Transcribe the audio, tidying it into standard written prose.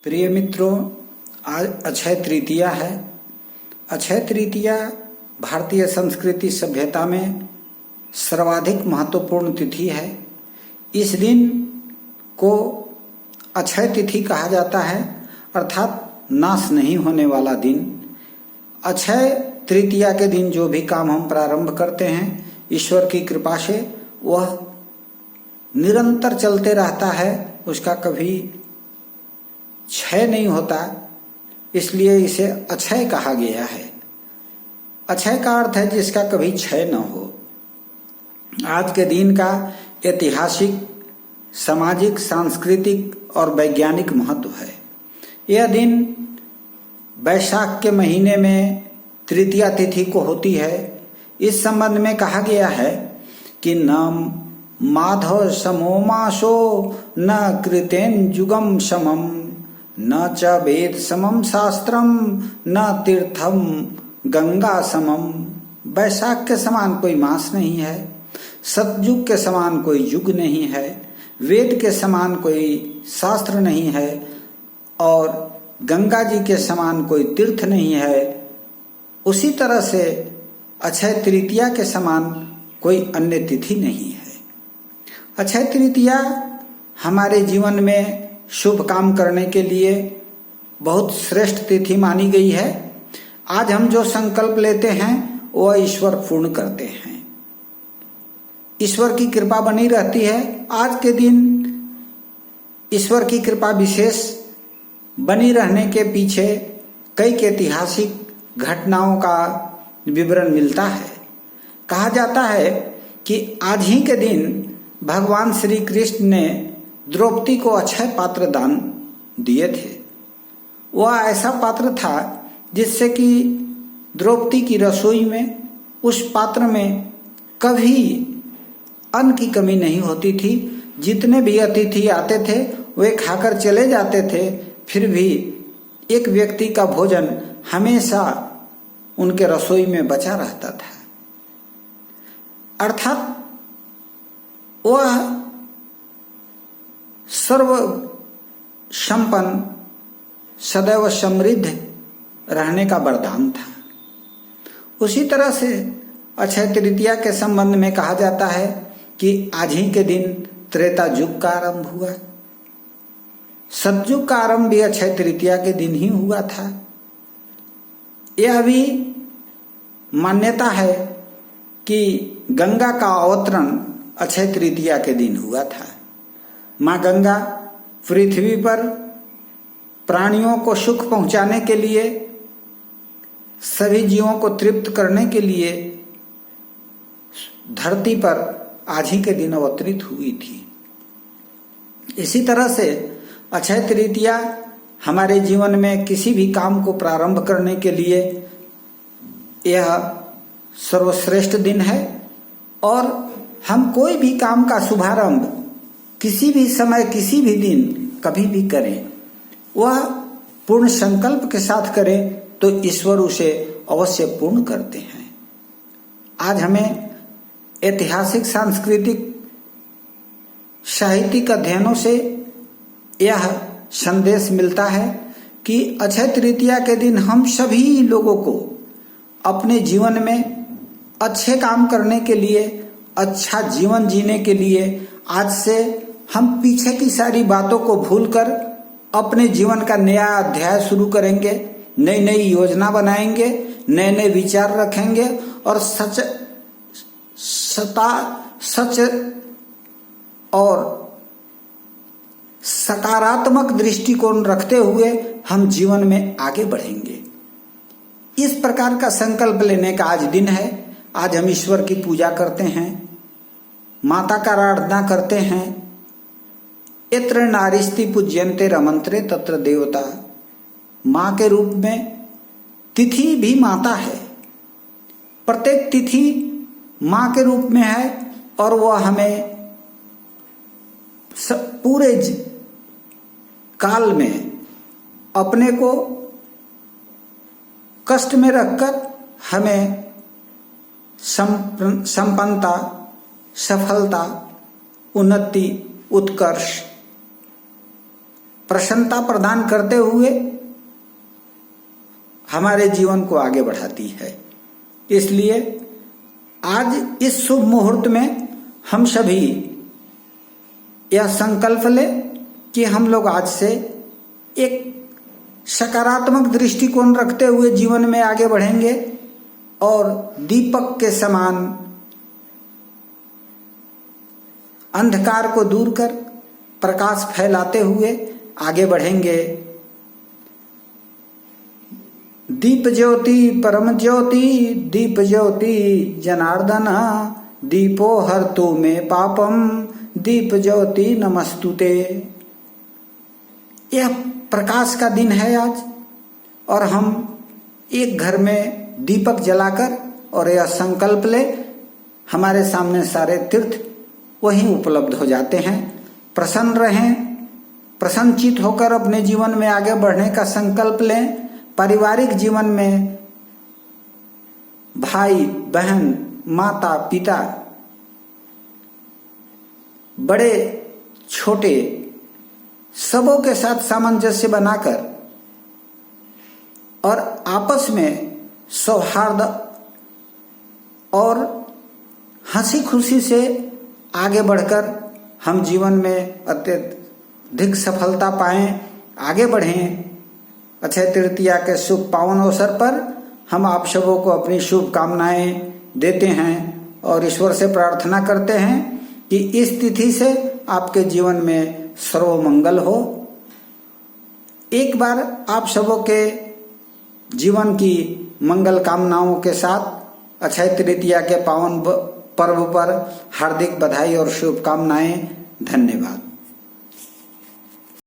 प्रिय मित्रों, आज अक्षय तृतीया है। अक्षय तृतीया भारतीय संस्कृति सभ्यता में सर्वाधिक महत्वपूर्ण तिथि है। इस दिन को अक्षय तिथि कहा जाता है, अर्थात नाश नहीं होने वाला दिन। अक्षय तृतीया के दिन जो भी काम हम प्रारंभ करते हैं, ईश्वर की कृपा से वह निरंतर चलते रहता है, उसका कभी क्षय नहीं होता, इसलिए इसे अक्षय कहा गया है। अक्षय का अर्थ है जिसका कभी क्षय न हो। आज के दिन का ऐतिहासिक, सामाजिक, सांस्कृतिक और वैज्ञानिक महत्व है। यह दिन वैशाख के महीने में तृतीया तिथि को होती है। इस संबंध में कहा गया है कि न माधव समो मासो न कृतेन जुगम समम न च वेद समम शास्त्रम न तीर्थम गंगा समम। वैशाख के समान कोई मास नहीं है, सतयुग के समान कोई युग नहीं है, वेद के समान कोई शास्त्र नहीं है और गंगा जी के समान कोई तीर्थ नहीं है। उसी तरह से अक्षय तृतीया के समान कोई अन्य तिथि नहीं है। अक्षय तृतीया हमारे जीवन में शुभ काम करने के लिए बहुत श्रेष्ठ तिथि मानी गई है। आज हम जो संकल्प लेते हैं वह ईश्वर पूर्ण करते हैं। ईश्वर की कृपा बनी रहती है। आज के दिन ईश्वर की कृपा विशेष बनी रहने के पीछे कई ऐतिहासिक घटनाओं का विवरण मिलता है। कहा जाता है कि आज ही के दिन भगवान श्री कृष्ण ने द्रौपदी को अक्षय पात्र दान दिए थे। वह ऐसा पात्र था जिससे कि द्रौपदी की रसोई में, उस पात्र में कभी अन्न की कमी नहीं होती थी। जितने भी अतिथि आते थे वे खाकर चले जाते थे, फिर भी एक व्यक्ति का भोजन हमेशा उनके रसोई में बचा रहता था। अर्थात वह सर्व संपन्न, सदैव समृद्ध रहने का वरदान था। उसी तरह से अक्षय तृतीया के संबंध में कहा जाता है कि आज ही के दिन त्रेता युग का आरंभ हुआ। सतयुग का आरंभ भी अक्षय तृतीया के दिन ही हुआ था। यह भी मान्यता है कि गंगा का अवतरण अक्षय तृतीया के दिन हुआ था। माँ गंगा पृथ्वी पर प्राणियों को सुख पहुंचाने के लिए, सभी जीवों को तृप्त करने के लिए धरती पर आज ही के दिन अवतरित हुई थी। इसी तरह से अक्षय तृतीया हमारे जीवन में किसी भी काम को प्रारंभ करने के लिए यह सर्वश्रेष्ठ दिन है और हम कोई भी काम का शुभारंभ किसी भी समय, किसी भी दिन, कभी भी करें, वह पूर्ण संकल्प के साथ करें तो ईश्वर उसे अवश्य पूर्ण करते हैं। आज हमें ऐतिहासिक, सांस्कृतिक, साहित्यिक अध्ययनों से यह संदेश मिलता है कि अक्षय तृतीया के दिन हम सभी लोगों को अपने जीवन में अच्छे काम करने के लिए, अच्छा जीवन जीने के लिए आज से हम पीछे की सारी बातों को भूलकर अपने जीवन का नया अध्याय शुरू करेंगे, नई नई योजना बनाएंगे, नए नए विचार रखेंगे और सच और सकारात्मक दृष्टिकोण रखते हुए हम जीवन में आगे बढ़ेंगे। इस प्रकार का संकल्प लेने का आज दिन है। आज हम ईश्वर की पूजा करते हैं, माता का आराधना करते हैं। यत्र नारीस्ति पूज्यन्ते रमन्ते तत्र देवता। माँ के रूप में तिथि भी माता है। प्रत्येक तिथि माँ के रूप में है और वह हमें पूरे काल में अपने को कष्ट में रखकर हमें संपन्नता, सफलता, उन्नति, उत्कर्ष प्रसन्नता प्रदान करते हुए हमारे जीवन को आगे बढ़ाती है। इसलिए आज इस शुभ मुहूर्त में हम सभी यह संकल्प लें कि हम लोग आज से एक सकारात्मक दृष्टिकोण रखते हुए जीवन में आगे बढ़ेंगे और दीपक के समान अंधकार को दूर कर प्रकाश फैलाते हुए आगे बढ़ेंगे। दीप ज्योति परम ज्योति, दीप ज्योति जनार्दन, दीपो हरतु मे पापम, दीप ज्योति नमस्तुते। यह प्रकाश का दिन है आज, और हम एक घर में दीपक जलाकर और यह संकल्प ले, हमारे सामने सारे तीर्थ वहीं उपलब्ध हो जाते हैं। प्रसन्न रहें, प्रसन्नचित होकर अपने जीवन में आगे बढ़ने का संकल्प लें। पारिवारिक जीवन में भाई बहन, माता पिता, बड़े छोटे सबों के साथ सामंजस्य बनाकर और आपस में सौहार्द और हंसी खुशी से आगे बढ़कर हम जीवन में अत्यधिक सफलता पाएं, आगे बढ़ें। अक्षय तृतीया के शुभ पावन अवसर पर हम आप सबों को अपनी शुभकामनाएं देते हैं और ईश्वर से प्रार्थना करते हैं कि इस तिथि से आपके जीवन में सर्वमंगल हो। एक बार आप सबों के जीवन की मंगल कामनाओं के साथ अक्षय तृतीया के पावन पर्व पर हार्दिक बधाई और शुभकामनाएं। धन्यवाद।